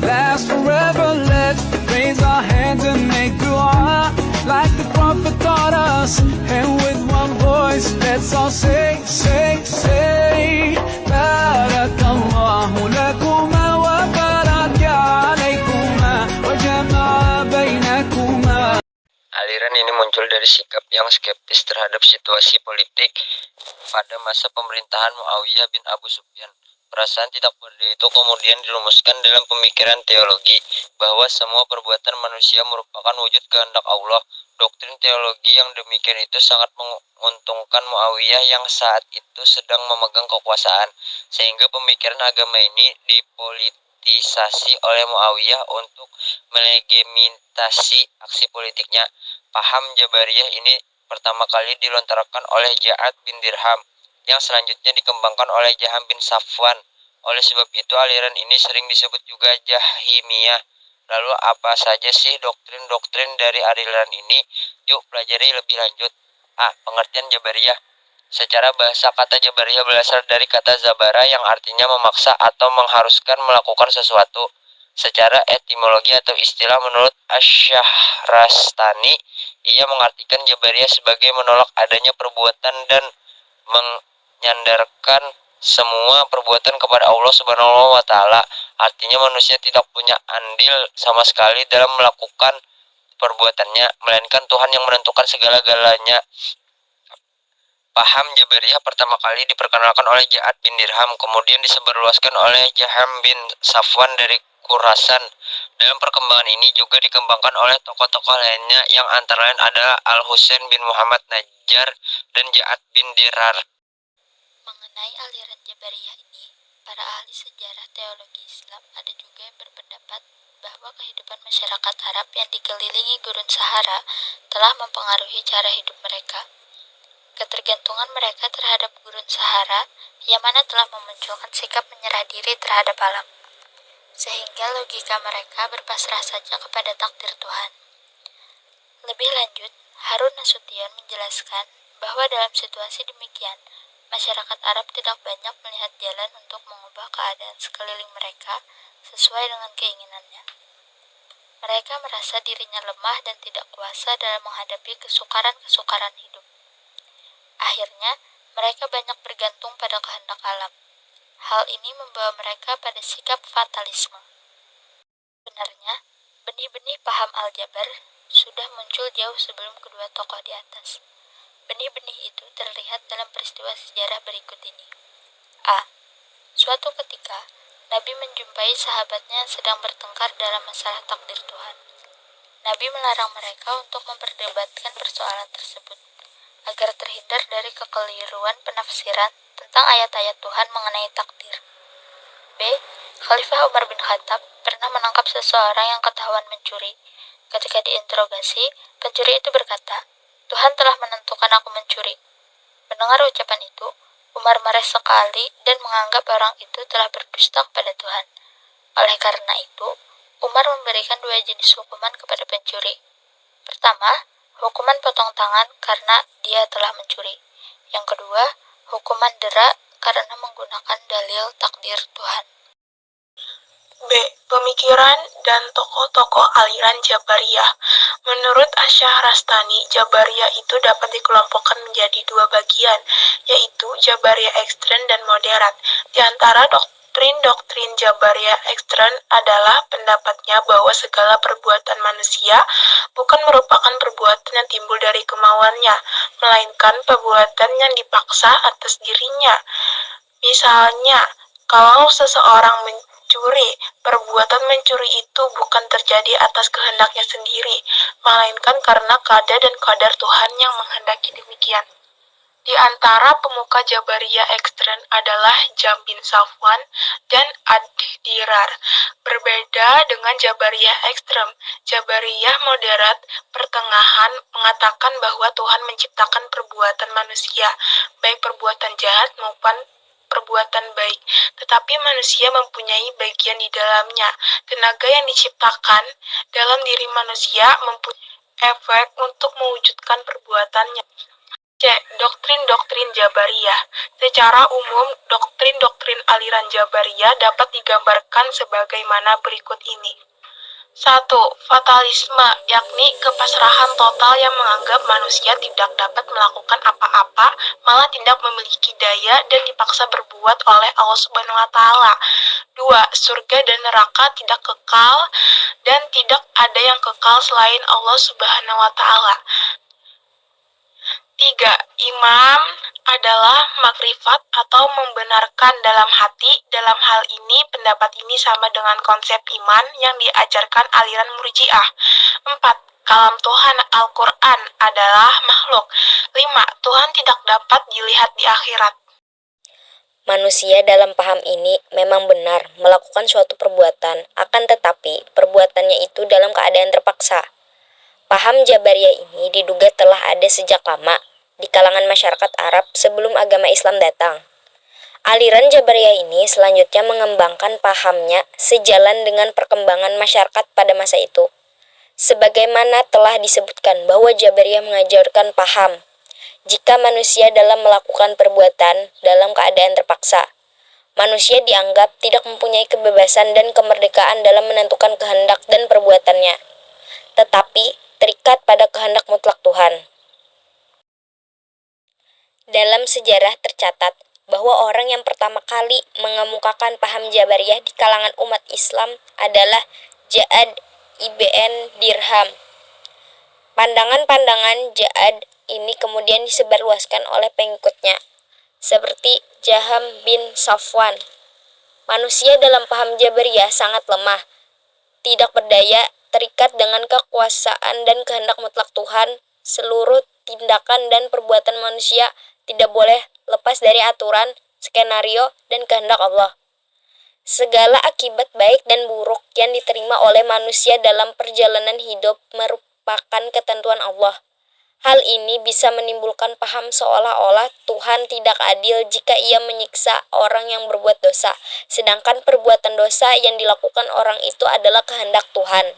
last forever. Let's raise our hands and make dua like the Prophet taught us. And with one voice, let's all say, Barakallahu lakuma wa baraka alaikuma wa jama'a bainakuma. Aliran ini muncul dari sikap yang skeptis terhadap situasi politik pada masa pemerintahan Muawiyah bin Abu Sufyan. Perasaan tidak berdiri itu kemudian dirumuskan dalam pemikiran teologi bahwa semua perbuatan manusia merupakan wujud kehendak Allah. Doktrin teologi yang demikian itu sangat menguntungkan Muawiyah yang saat itu sedang memegang kekuasaan, sehingga pemikiran agama ini dipolitisasi oleh Muawiyah untuk melegitimasi aksi politiknya. Paham Jabariyah ini pertama kali dilontarkan oleh Ja'ad bin Dirham, yang selanjutnya dikembangkan oleh Jaham bin Safwan. Oleh sebab itu aliran ini sering disebut juga Jahimiyah. Lalu apa saja sih doktrin-doktrin dari aliran ini? Yuk pelajari lebih lanjut. Pengertian Jabariyah. Secara bahasa kata Jabariyah berasal dari kata Zabara yang artinya memaksa atau mengharuskan melakukan sesuatu. Secara etimologi atau istilah menurut Asy-Syahrastani, ia mengartikan Jabariyah sebagai menolak adanya perbuatan dan menyandarkan semua perbuatan kepada Allah Subhanahu wa taala. Artinya manusia tidak punya andil sama sekali dalam melakukan perbuatannya, melainkan Tuhan yang menentukan segala-galanya. Paham Jabariyah pertama kali diperkenalkan oleh Ja'ad bin Dirham, kemudian disebarluaskan oleh Jaham bin Safwan dari Khurasan. Dalam perkembangan ini juga dikembangkan oleh tokoh-tokoh lainnya yang antara lain adalah Al-Husain bin Muhammad Najjar dan Ja'ad bin Dirar. Mengenai aliran Jabariyah ini, para ahli sejarah teologi Islam ada juga yang berpendapat bahwa kehidupan masyarakat Arab yang dikelilingi gurun Sahara telah mempengaruhi cara hidup mereka. Ketergantungan mereka terhadap gurun Sahara yang mana telah memunculkan sikap menyerah diri terhadap alam, sehingga logika mereka berpasrah saja kepada takdir Tuhan. Lebih lanjut, Harun Nasution menjelaskan bahwa dalam situasi demikian, masyarakat Arab tidak banyak melihat jalan untuk mengubah keadaan sekeliling mereka sesuai dengan keinginannya. Mereka merasa dirinya lemah dan tidak kuasa dalam menghadapi kesukaran-kesukaran hidup. Akhirnya, mereka banyak bergantung pada kehendak alam. Hal ini membawa mereka pada sikap fatalisme. Sebenarnya, benih-benih paham Al-Jabar sudah muncul jauh sebelum kedua tokoh di atas. Benih-benih itu terlihat dalam peristiwa sejarah berikut ini. Suatu ketika, Nabi menjumpai sahabatnya yang sedang bertengkar dalam masalah takdir Tuhan. Nabi melarang mereka untuk memperdebatkan persoalan tersebut, agar terhindar dari kekeliruan penafsiran tentang ayat-ayat Tuhan mengenai takdir. Khalifah Umar bin Khattab pernah menangkap seseorang yang ketahuan mencuri. Ketika diinterogasi, pencuri itu berkata, "Tuhan telah menentukan aku mencuri." Mendengar ucapan itu, Umar marah sekali dan menganggap orang itu telah berdusta kepada Tuhan. Oleh karena itu, Umar memberikan dua jenis hukuman kepada pencuri. Pertama, hukuman potong tangan karena dia telah mencuri. Yang kedua, hukuman dera karena menggunakan dalil takdir Tuhan. Pemikiran dan tokoh-tokoh aliran Jabariyah. Menurut Asy-Syahrastani, Jabariyah itu dapat dikelompokkan menjadi dua bagian, yaitu Jabariyah ekstrem dan moderat. Di antara doktrin Jabariyah ekstrem adalah pendapatnya bahwa segala perbuatan manusia bukan merupakan perbuatan yang timbul dari kemauannya, melainkan perbuatan yang dipaksa atas dirinya. Misalnya, kalau seseorang mencuri, perbuatan mencuri itu bukan terjadi atas kehendaknya sendiri, melainkan karena qada dan qadar Tuhan yang menghendaki demikian. Di antara pemuka Jabariyah ekstrem adalah Jaham bin Safwan dan Ad-Dirar. Berbeda dengan Jabariyah ekstrem, Jabariyah moderat pertengahan mengatakan bahwa Tuhan menciptakan perbuatan manusia, baik perbuatan jahat maupun perbuatan baik, tetapi manusia mempunyai bagian di dalamnya. Tenaga yang diciptakan dalam diri manusia mempunyai efek untuk mewujudkan perbuatannya. C. Doktrin-doktrin Jabariyah. Secara umum, doktrin-doktrin aliran Jabariyah dapat digambarkan sebagaimana berikut ini. 1. Fatalisme, yakni kepasrahan total yang menganggap manusia tidak dapat melakukan apa-apa, malah tidak memiliki daya dan dipaksa berbuat oleh Allah Subhanahu wa taala. 2. Surga dan neraka tidak kekal dan tidak ada yang kekal selain Allah Subhanahu wa taala. 3. Imam adalah makrifat atau membenarkan dalam hati. Dalam hal ini, pendapat ini sama dengan konsep iman yang diajarkan aliran Murji'ah. 4. Kalam Tuhan Al-Quran adalah makhluk. 5. Tuhan tidak dapat dilihat di akhirat. Manusia dalam paham ini memang benar melakukan suatu perbuatan, akan tetapi perbuatannya itu dalam keadaan terpaksa. Paham Jabariyah ini diduga telah ada sejak lama di kalangan masyarakat Arab sebelum agama Islam datang. Aliran Jabariyah ini selanjutnya mengembangkan pahamnya sejalan dengan perkembangan masyarakat pada masa itu. Sebagaimana telah disebutkan bahwa Jabariyah mengajarkan paham jika manusia dalam melakukan perbuatan dalam keadaan terpaksa, manusia dianggap tidak mempunyai kebebasan dan kemerdekaan dalam menentukan kehendak dan perbuatannya, tetapi terikat pada kehendak mutlak Tuhan. Dalam sejarah tercatat bahwa orang yang pertama kali mengemukakan paham Jabariyah di kalangan umat Islam adalah Ja'ad ibn Dirham. Pandangan-pandangan Ja'ad ini kemudian disebarluaskan oleh pengikutnya, seperti Jaham bin Safwan. Manusia dalam paham Jabariyah sangat lemah, tidak berdaya, terikat dengan kekuasaan dan kehendak mutlak Tuhan. Seluruh tindakan dan perbuatan manusia tidak boleh lepas dari aturan, skenario, dan kehendak Allah. Segala akibat baik dan buruk yang diterima oleh manusia dalam perjalanan hidup merupakan ketentuan Allah. Hal ini bisa menimbulkan paham seolah-olah Tuhan tidak adil jika ia menyiksa orang yang berbuat dosa, sedangkan perbuatan dosa yang dilakukan orang itu adalah kehendak Tuhan.